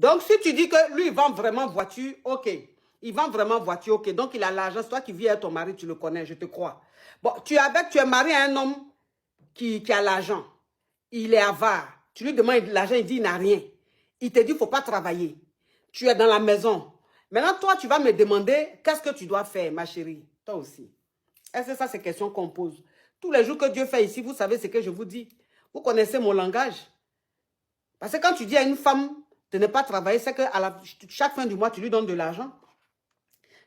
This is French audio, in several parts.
Donc, si tu dis que lui, il vend vraiment voiture, ok. Il vend vraiment voiture, ok. Donc, il a l'argent. C'est toi qui vis avec ton mari, tu le connais, je te crois. Bon, tu es marié à un homme qui a l'argent. Il est avare. Tu lui demandes de l'argent, il dit il n'a rien. Il te dit il ne faut pas travailler. Tu es dans la maison. Maintenant, toi, tu vas me demander qu'est-ce que tu dois faire, ma chérie. Toi aussi. Est-ce que ça, c'est question qu'on pose? Tous les jours que Dieu fait ici, vous savez ce que je vous dis. Vous connaissez mon langage. Parce que quand tu dis à une femme de ne pas travailler, c'est que chaque fin du mois, tu lui donnes de l'argent.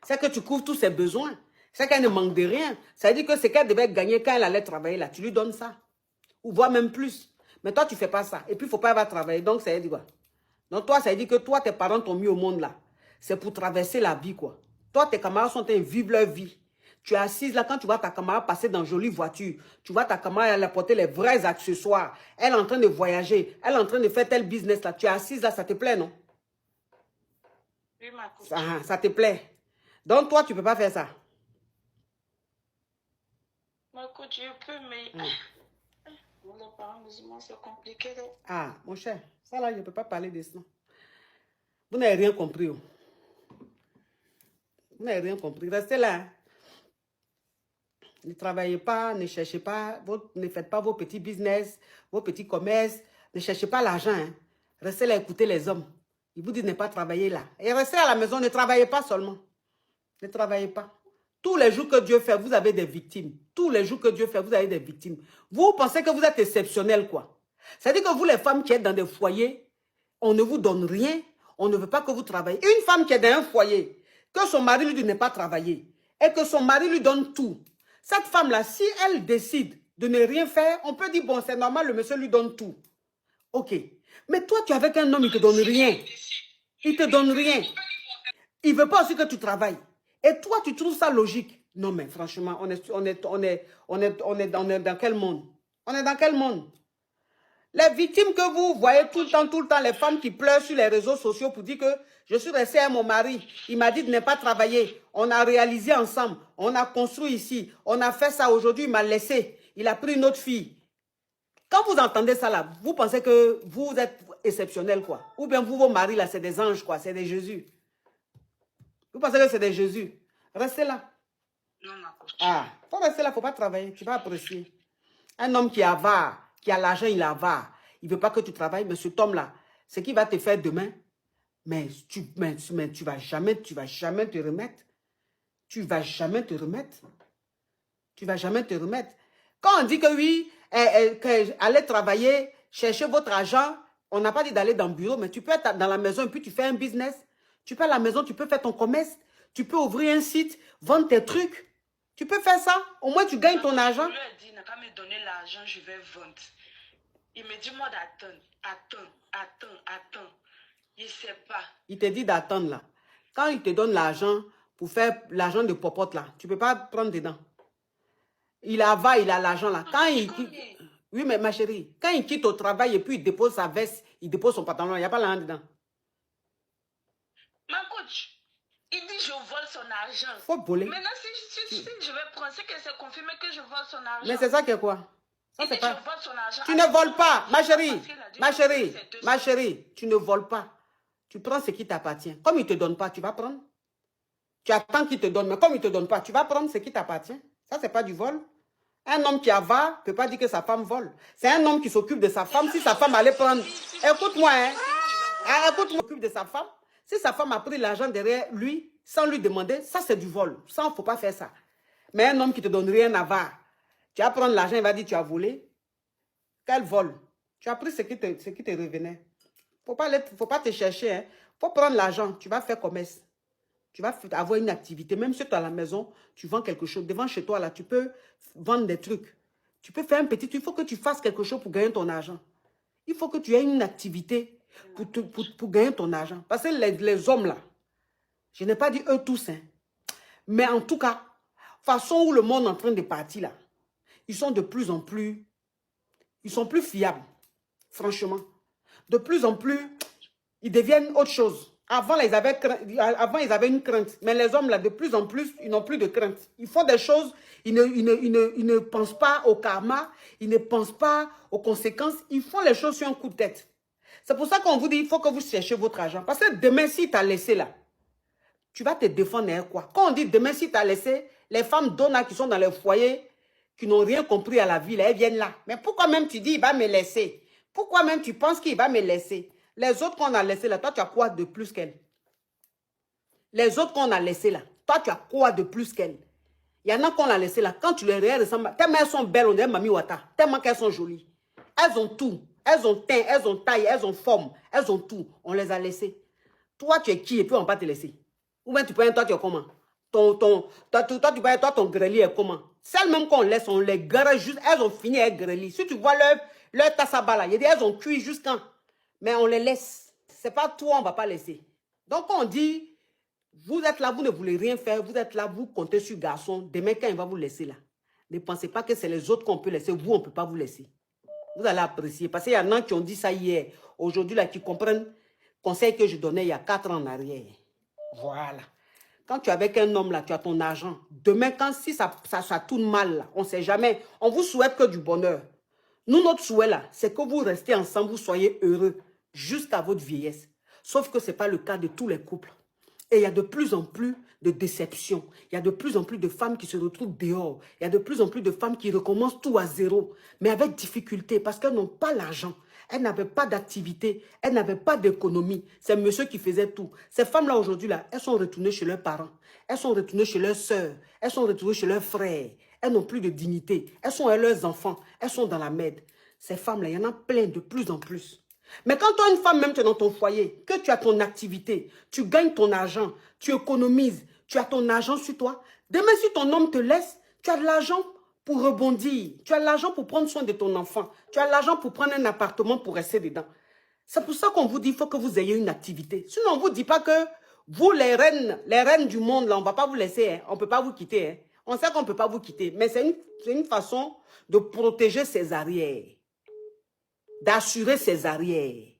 C'est que tu couvres tous ses besoins. C'est qu'elle ne manque de rien. Ça veut dire que ce qu'elle devait gagner quand elle allait travailler, là, tu lui donnes ça. Ou voire même plus. Mais toi, tu ne fais pas ça. Et puis, il ne faut pas avoir travailler. Donc, ça veut dire quoi? Donc, toi, ça veut dire que toi, tes parents t'ont mis au monde, là. C'est pour traverser la vie, quoi. Toi, tes camarades sont en train de vivre leur vie. Tu es assise là, quand tu vois ta camarade passer dans une jolie voiture, tu vois ta camarade, elle a porté les vrais accessoires, elle est en train de voyager, elle est en train de faire tel business là. Tu es assise là, ça te plaît, non? Oui, ma coach. Ça te plaît. Donc, toi, tu ne peux pas faire ça. Ma coach, je peux, mais... Pour les parents musulmans, c'est compliqué. Ah, mon cher, ça là, je ne peux pas parler de ça. Vous n'avez rien compris. Oh. Vous n'avez rien compris. Restez là. Hein. Ne travaillez pas, ne cherchez pas, ne faites pas vos petits business, vos petits commerces. Ne cherchez pas l'argent. Hein. Restez là, écoutez les hommes. Ils vous disent de ne pas travailler là. Et restez à la maison, ne travaillez pas seulement. Ne travaillez pas. Tous les jours que Dieu fait, vous avez des victimes. Tous les jours que Dieu fait, vous avez des victimes. Vous pensez que vous êtes exceptionnel, quoi. C'est-à-dire que vous, les femmes qui êtes dans des foyers, on ne vous donne rien. On ne veut pas que vous travaillez. Une femme qui est dans un foyer, que son mari lui dit de ne pas travailler, et que son mari lui donne tout. Cette femme-là, si elle décide de ne rien faire, on peut dire, bon, c'est normal, le monsieur lui donne tout. Ok. Mais toi, tu es avec un homme, il ne te donne rien. Il ne te donne rien. Il ne veut pas aussi que tu travailles. Et toi, tu trouves ça logique? Non, mais franchement, on est dans quel monde? On est dans quel monde? Les victimes que vous voyez tout le temps, les femmes qui pleurent sur les réseaux sociaux pour dire que je suis restée avec mon mari, il m'a dit de ne pas travailler, on a réalisé ensemble, on a construit ici, on a fait ça, aujourd'hui il m'a laissé, il a pris une autre fille. Quand vous entendez ça là, vous pensez que vous êtes exceptionnel quoi? Ou bien vous, vos maris là, c'est des anges quoi, c'est des Jésus. Vous pensez que c'est des Jésus? Restez là. Non, ma coach. Ah, faut rester là, faut pas travailler, tu vas apprécier. Un homme qui est avare, qui a l'argent, il est avare. Il ne veut pas que tu travailles, mais cet homme-là, ce qu'il va te faire demain, mais tu vas jamais te remettre. Tu vas jamais te remettre. Tu vas jamais te remettre. Quand on dit que oui, allez travailler, chercher votre argent, on n'a pas dit d'aller dans le bureau, mais tu peux être dans la maison et puis tu fais un business. Tu peux à la maison, tu peux faire ton commerce, tu peux ouvrir un site, vendre tes trucs. Tu peux faire ça. Au moins, tu gagnes ton argent. Je lui ai dit, il n'a qu'à me donner l'argent, je vais vendre. Il me dit, moi, d'attendre. Attends. Il ne sait pas. Il te dit d'attendre là. Quand il te donne l'argent pour faire l'argent de popote là, tu ne peux pas prendre dedans. Il a l'argent là. Quand il quitte... Oui, mais ma chérie, quand il quitte au travail et puis il dépose sa veste, il dépose son pantalon, il n'y a pas l'argent dedans. Ma coach, il dit je vole son argent. Faut voler. Maintenant, si je vais prendre, c'est que c'est confirmé que je vole son argent. Mais c'est ça qui est quoi? Ça, c'est pas... je vole son argent. Tu ne voles pas, ma chérie, tu ne voles pas. Tu prends ce qui t'appartient. Comme il ne te donne pas, tu vas prendre. Tu attends qu'il te donne, mais comme il ne te donne pas, tu vas prendre ce qui t'appartient. Ça, c'est pas du vol. Un homme qui avare ne peut pas dire que sa femme vole. C'est un homme qui s'occupe de sa femme. Si sa femme allait prendre... Écoute-moi, hein. Écoute-moi, s'occupe de sa femme. Si sa femme a pris l'argent derrière lui, sans lui demander, ça c'est du vol. Ça, il ne faut pas faire ça. Mais un homme qui ne te donne rien à avare, tu vas prendre l'argent, il va dire tu as volé. Quel vol? Tu as pris ce qui te revenait. Faut pas te chercher. Il faut prendre l'argent, tu vas faire commerce. Tu vas avoir une activité. Même si tu es à la maison, tu vends quelque chose. Devant chez toi, là, tu peux vendre des trucs. Tu peux faire un petit truc. Il faut que tu fasses quelque chose pour gagner ton argent. Il faut que tu aies une activité pour gagner ton argent. Parce que les hommes, là, je n'ai pas dit eux tous, hein, mais en tout cas, façon où le monde est en train de partir, là, ils sont de plus en plus, ils sont plus fiables, franchement. De plus en plus, ils deviennent autre chose. Avant, là, ils avaient une crainte. Mais les hommes, là, de plus en plus, ils n'ont plus de crainte. Ils font des choses, ils ne pensent pas au karma, ils ne pensent pas aux conséquences. Ils font les choses sur un coup de tête. C'est pour ça qu'on vous dit, il faut que vous cherchiez votre argent. Parce que demain, si tu as laissé là, tu vas te défendre avec quoi? Quand on dit demain, si tu as laissé, les femmes donnent qui sont dans les foyers, qui n'ont rien compris à la vie, là, elles viennent là. Mais pourquoi même tu dis, il va me laisser? Pourquoi même tu penses qu'il va me laisser? Les autres qu'on a laissés là, toi, tu as quoi de plus qu'elle? Les autres qu'on a laissés là, toi, tu as quoi de plus qu'elle? Il y en a qu'on a laissé là, quand tu les regardes, tellement elles sont belles, on dirait Mami Wata, tellement qu'elles sont jolies. Elles ont tout. Elles ont teint, elles ont taille, elles ont forme, elles ont tout. On les a laissées. Toi, tu es qui et puis on va pas te laisser? Ou bien tu peux toi, tu es comment? Toi, ton grelier est comment? Celles même qu'on laisse, on les grille juste, elles ont fini avec grelier. Si tu vois leur tassaba là, elles ont cuit jusqu'en. Mais on les laisse. C'est pas toi, on va pas laisser. Donc on dit, vous êtes là, vous ne voulez rien faire, vous êtes là, vous comptez sur garçon. Demain, quand il va vous laisser là, ne pensez pas que c'est les autres qu'on peut laisser. Vous, on ne peut pas vous laisser. Vous allez apprécier. Parce qu'il y en a qui ont dit ça hier. Aujourd'hui, là, qui comprennent conseil que je donnais il y a 4 ans en arrière. Voilà. Quand tu es avec un homme, là, tu as ton argent. Demain, si ça tourne mal, là, on ne sait jamais. On vous souhaite que du bonheur. Nous, notre souhait, là, c'est que vous restez ensemble, vous soyez heureux jusqu'à votre vieillesse. Sauf que ce n'est pas le cas de tous les couples. Et il y a de plus en plus de déceptions. Il y a de plus en plus de femmes qui se retrouvent dehors. Il y a de plus en plus de femmes qui recommencent tout à zéro, mais avec difficulté parce qu'elles n'ont pas l'argent. Elles n'avaient pas d'activité, elles n'avaient pas d'économie. C'est monsieur qui faisait tout. Ces femmes-là, aujourd'hui, là, elles sont retournées chez leurs parents. Elles sont retournées chez leurs sœurs. Elles sont retournées chez leurs frères. Elles n'ont plus de dignité. Elles sont avec leurs enfants. Elles sont dans la merde. Ces femmes-là, il y en a plein de plus en plus. Mais quand toi, une femme, même tu es dans ton foyer, que tu as ton activité, tu gagnes ton argent, tu économises, tu as ton argent sur toi, demain si ton homme te laisse, tu as de l'argent pour rebondir, tu as de l'argent pour prendre soin de ton enfant, tu as de l'argent pour prendre un appartement pour rester dedans. C'est pour ça qu'on vous dit qu'il faut que vous ayez une activité. Sinon, on ne vous dit pas que vous, les reines du monde, là, on ne va pas vous laisser, hein, on ne peut pas vous quitter. Hein. On sait qu'on ne peut pas vous quitter, mais c'est une façon de protéger ses arrières. D'assurer ses arrières.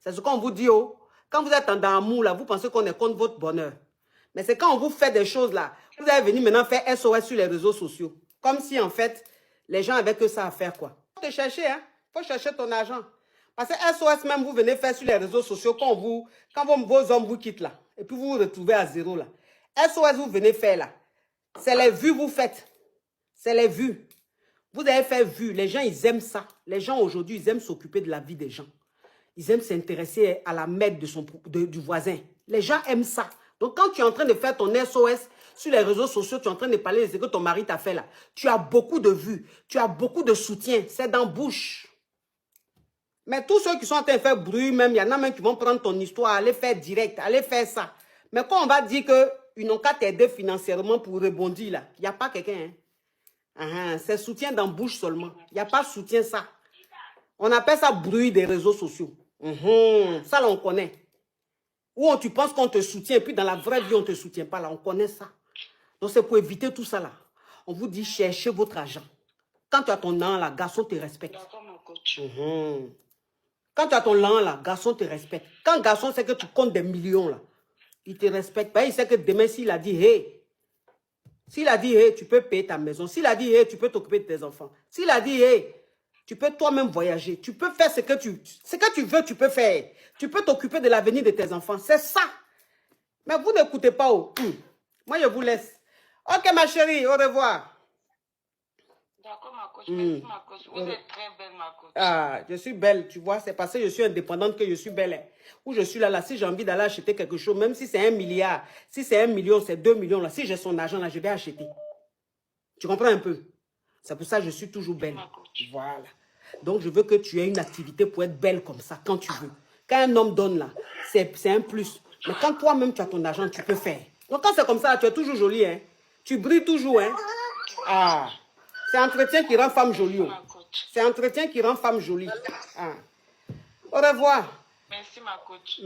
C'est ce qu'on vous dit. Oh. Quand vous êtes en amour, là, vous pensez qu'on est contre votre bonheur. Mais c'est quand on vous fait des choses, là, vous allez venir maintenant faire SOS sur les réseaux sociaux. Comme si, en fait, les gens avaient que ça à faire, quoi. Il faut te chercher, hein. Il faut chercher ton argent. Parce que SOS, même, vous venez faire sur les réseaux sociaux quand vos hommes vous quittent, là. Et puis vous vous retrouvez à zéro, là. SOS, vous venez faire, là. C'est les vues vous faites. C'est les vues. Vous avez fait vue, les gens, ils aiment ça. Les gens, aujourd'hui, ils aiment s'occuper de la vie des gens. Ils aiment s'intéresser à la merde du voisin. Les gens aiment ça. Donc, quand tu es en train de faire ton SOS sur les réseaux sociaux, tu es en train de parler de ce que ton mari t'a fait là, tu as beaucoup de vues, tu as beaucoup de soutien. C'est dans bouche. Mais tous ceux qui sont en train de faire bruit, même, il y en a même qui vont prendre ton histoire, aller faire direct, aller faire ça. Mais quand on va dire qu'ils n'ont qu'à t'aider financièrement pour rebondir là, il n'y a pas quelqu'un, hein. C'est soutien dans bouche seulement. Il n'y a pas soutien ça. On appelle ça bruit des réseaux sociaux. Ça là on connaît. Ou tu penses qu'on te soutient et puis dans la vraie vie on ne te soutient pas là. On connaît ça. Donc c'est pour éviter tout ça là. On vous dit cherchez votre argent. Quand tu as ton an là, garçon te respecte. D'accord, mon coach. Quand tu as ton lan là, garçon te respecte. Quand garçon sait que tu comptes des millions là, il te respecte. Ben, il sait que demain s'il a dit hey. S'il a dit, hey, tu peux payer ta maison. S'il a dit, hey, tu peux t'occuper de tes enfants. S'il a dit, hey, tu peux toi-même voyager. Tu peux faire ce que tu veux, tu peux faire. Tu peux t'occuper de l'avenir de tes enfants. C'est ça. Mais vous n'écoutez pas. Oh. Moi, je vous laisse. Ok, ma chérie, au revoir. D'accord, ma coach. Merci, ma coach. Vous êtes très belle, ma coach. Ah, je suis belle, tu vois. C'est parce que je suis indépendante que je suis belle. Hein. Où je suis là, si j'ai envie d'aller acheter quelque chose, même si c'est 1 milliard, si c'est 1 million, c'est 2 millions, là, si j'ai son argent, là, je vais acheter. Tu comprends un peu? C'est pour ça que je suis toujours belle. Voilà. Donc, je veux que tu aies une activité pour être belle comme ça, quand tu veux. Quand un homme donne, là, c'est un plus. Mais quand toi-même, tu as ton argent, tu peux faire. Donc, quand c'est comme ça, tu es toujours jolie, hein. Tu brilles toujours, hein. Ah. C'est entretien qui rend femme jolie. Oh. C'est entretien qui rend femme jolie. Ah. Au revoir. Merci, ma coach.